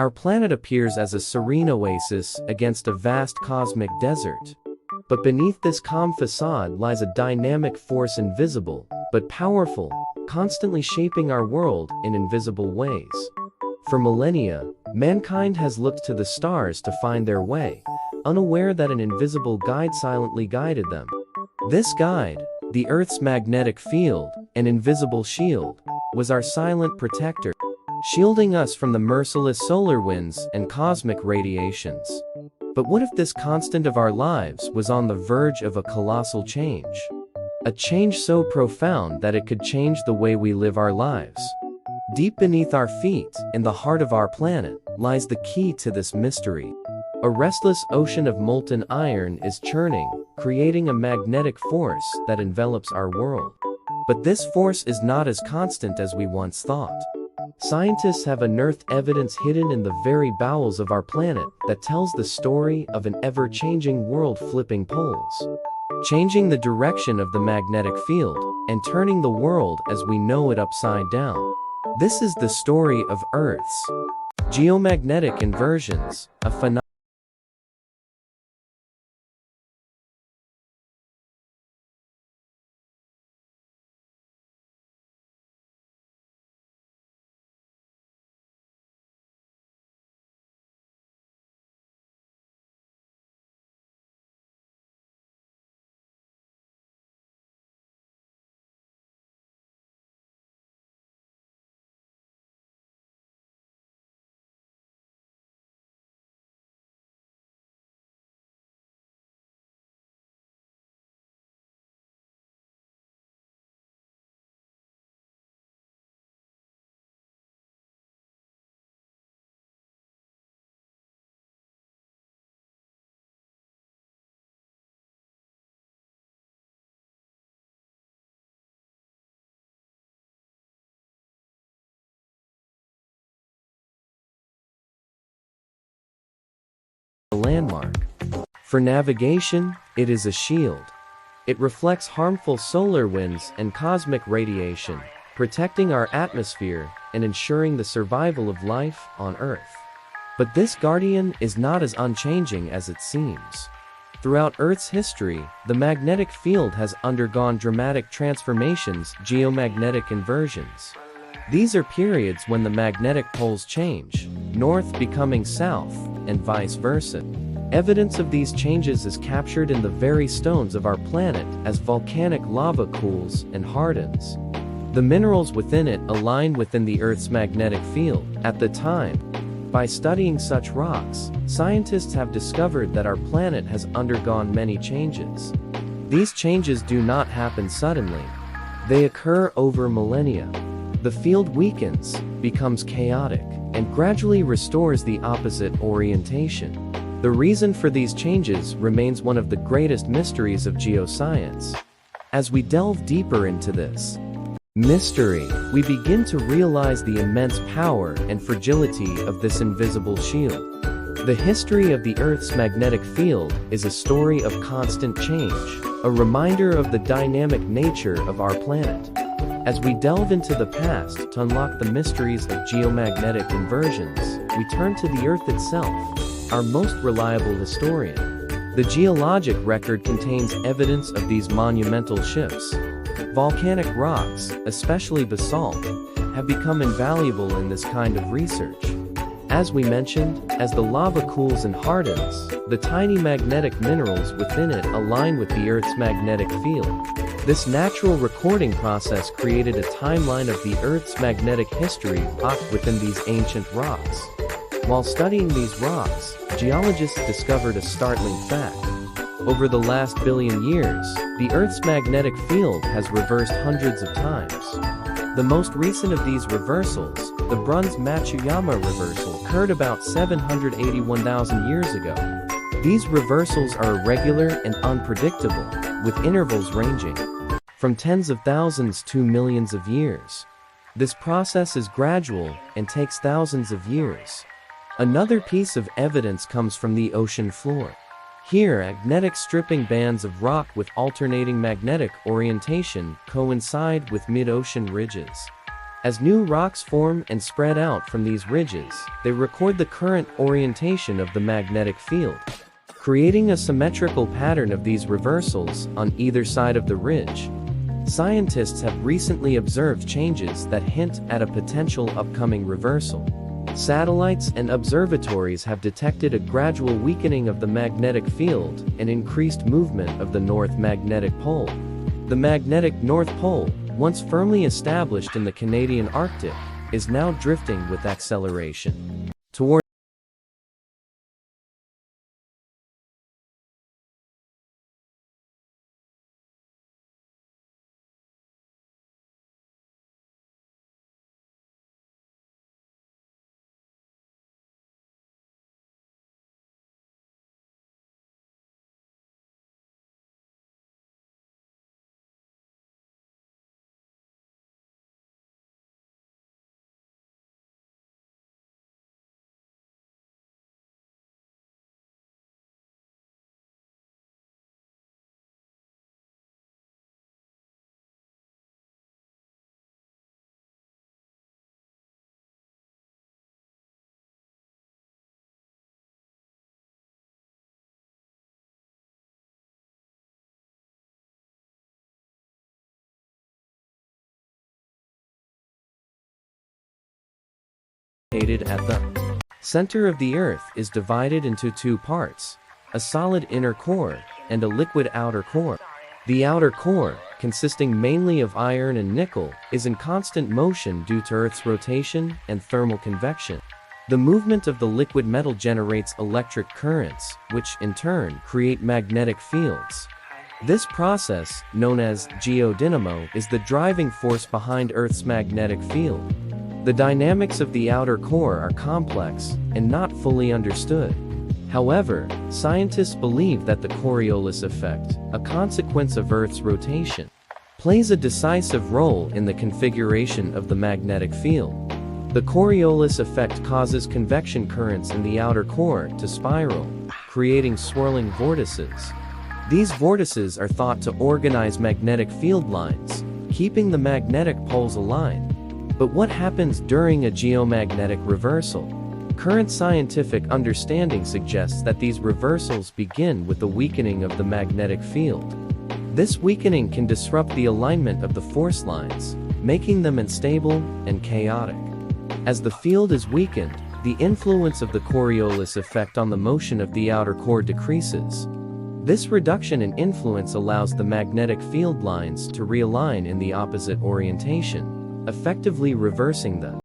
Our planet appears as a serene oasis against a vast cosmic desert. But beneath this calm facade lies a dynamic force, invisible, but powerful, constantly shaping our world in invisible ways. For millennia, mankind has looked to the stars to find their way, unaware that an invisible guide silently guided them. This guide, the Earth's magnetic field, an invisible shield, was our silent protector, shielding us from the merciless solar winds and cosmic radiations. But what if this constant of our lives was on the verge of a colossal change? A change so profound that it could change the way we live our lives. Deep beneath our feet, in the heart of our planet, lies the key to this mystery. A restless ocean of molten iron is churning, creating a magnetic force that envelops our world. But this force is not as constant as we once thought. Scientists have unearthed evidence hidden in the very bowels of our planet that tells the story of an ever-changing world flipping poles, changing the direction of the magnetic field, and turning the world as we know it upside down. This is the story of Earth's geomagnetic inversions, a phenomenon a landmark. For navigation, it is a shield. It reflects harmful solar winds and cosmic radiation, protecting our atmosphere and ensuring the survival of life on Earth. But this guardian is not as unchanging as it seems. Throughout Earth's history, the magnetic field has undergone dramatic transformations, geomagnetic inversions. These are periods when the magnetic poles change, north becoming south, and vice versa. Evidence of these changes is captured in the very stones of our planet as volcanic lava cools and hardens. The minerals within it align within the Earth's magnetic field. At the time, by studying such rocks, scientists have discovered that our planet has undergone many changes. These changes do not happen suddenly. They occur over millennia. The field weakens, becomes chaotic, and gradually restores the opposite orientation. The reason for these changes remains one of the greatest mysteries of geoscience. As we delve deeper into this mystery, we begin to realize the immense power and fragility of this invisible shield. The history of the Earth's magnetic field is a story of constant change, a reminder of the dynamic nature of our planet. As we delve into the past to unlock the mysteries of geomagnetic inversions, we turn to the Earth itself, our most reliable historian. The geologic record contains evidence of these monumental shifts. Volcanic rocks, especially basalt, have become invaluable in this kind of research. As we mentioned, as the lava cools and hardens, the tiny magnetic minerals within it align with the Earth's magnetic field. This natural recording process created a timeline of the Earth's magnetic history locked within these ancient rocks. While studying these rocks, geologists discovered a startling fact. Over the last billion years, the Earth's magnetic field has reversed hundreds of times. The most recent of these reversals, the Bruns-Matsuyama reversal, occurred about 781,000 years ago. These reversals are irregular and unpredictable, with intervals ranging from tens of thousands to millions of years. This process is gradual and takes thousands of years. Another piece of evidence comes from the ocean floor. Here, magnetic stripping bands of rock with alternating magnetic orientation coincide with mid-ocean ridges. As new rocks form and spread out from these ridges, they record the current orientation of the magnetic field, creating a symmetrical pattern of these reversals on either side of the ridge. Scientists have recently observed changes that hint at a potential upcoming reversal. Satellites and observatories have detected a gradual weakening of the magnetic field and increased movement of the North Magnetic Pole. The magnetic North Pole, once firmly established in the Canadian Arctic, is now drifting with acceleration toward at the center of the Earth is divided into two parts, a solid inner core and a liquid outer core. The outer core, consisting mainly of iron and nickel, is in constant motion due to Earth's rotation and thermal convection. The movement of the liquid metal generates electric currents, which in turn create magnetic fields. This process, known as geodynamo, is the driving force behind Earth's magnetic field. The dynamics of the outer core are complex and not fully understood. However, scientists believe that the Coriolis effect, a consequence of Earth's rotation, plays a decisive role in the configuration of the magnetic field. The Coriolis effect causes convection currents in the outer core to spiral, creating swirling vortices. These vortices are thought to organize magnetic field lines, keeping the magnetic poles aligned. But what happens during a geomagnetic reversal? Current scientific understanding suggests that these reversals begin with the weakening of the magnetic field. This weakening can disrupt the alignment of the force lines, making them unstable and chaotic. As the field is weakened, the influence of the Coriolis effect on the motion of the outer core decreases. This reduction in influence allows the magnetic field lines to realign in the opposite orientation, effectively reversing the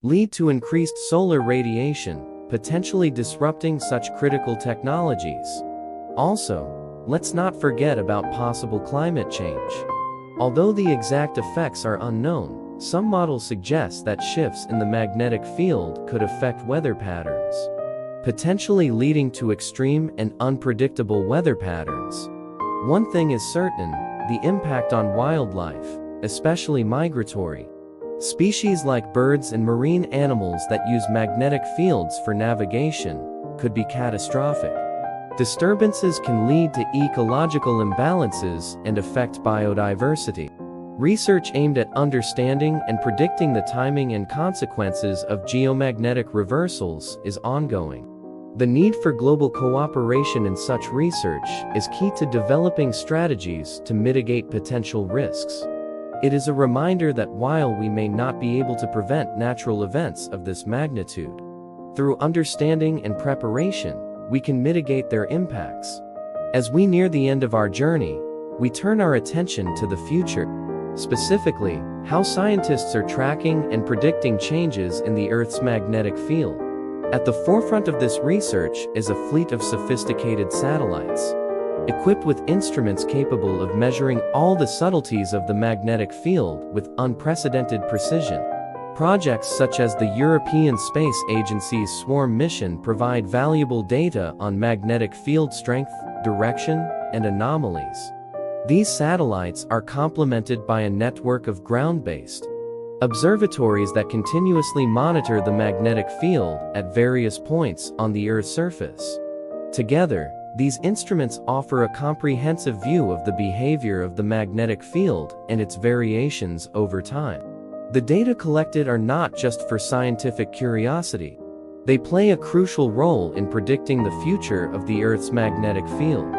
lead to increased solar radiation, potentially disrupting such critical technologies. Also, let's not forget about possible climate change. Although the exact effects are unknown, some models suggest that shifts in the magnetic field could affect weather patterns, potentially leading to extreme and unpredictable weather patterns. One thing is certain, the impact on wildlife, especially migratory species like birds and marine animals that use magnetic fields for navigation, could be catastrophic. Disturbances can lead to ecological imbalances and affect biodiversity. Research aimed at understanding and predicting the timing and consequences of geomagnetic reversals is ongoing. The need for global cooperation in such research is key to developing strategies to mitigate potential risks. It is a reminder that while we may not be able to prevent natural events of this magnitude, through understanding and preparation, we can mitigate their impacts. As we near the end of our journey, we turn our attention to the future, specifically, how scientists are tracking and predicting changes in the Earth's magnetic field. At the forefront of this research is a fleet of sophisticated satellites, equipped with instruments capable of measuring all the subtleties of the magnetic field with unprecedented precision. Projects such as the European Space Agency's SWARM mission provide valuable data on magnetic field strength, direction, and anomalies. These satellites are complemented by a network of ground-based observatories that continuously monitor the magnetic field at various points on the Earth's surface. Together, these instruments offer a comprehensive view of the behavior of the magnetic field and its variations over time. The data collected are not just for scientific curiosity. They play a crucial role in predicting the future of the Earth's magnetic field.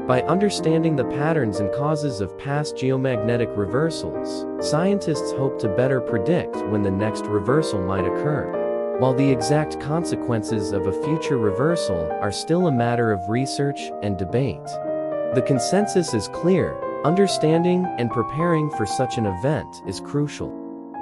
By understanding the patterns and causes of past geomagnetic reversals, scientists hope to better predict when the next reversal might occur. While the exact consequences of a future reversal are still a matter of research and debate, the consensus is clear: understanding and preparing for such an event is crucial.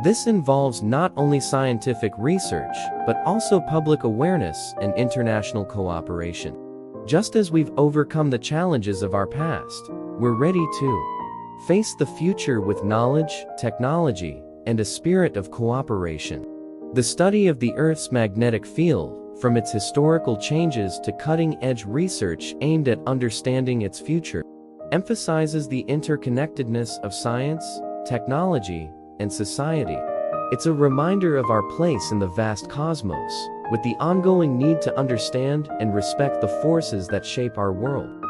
This involves not only scientific research, but also public awareness and international cooperation. Just as we've overcome the challenges of our past, we're ready to face the future with knowledge, technology, and a spirit of cooperation. The study of the Earth's magnetic field, from its historical changes to cutting-edge research aimed at understanding its future, emphasizes the interconnectedness of science, technology, and society. It's a reminder of our place in the vast cosmos, with the ongoing need to understand and respect the forces that shape our world.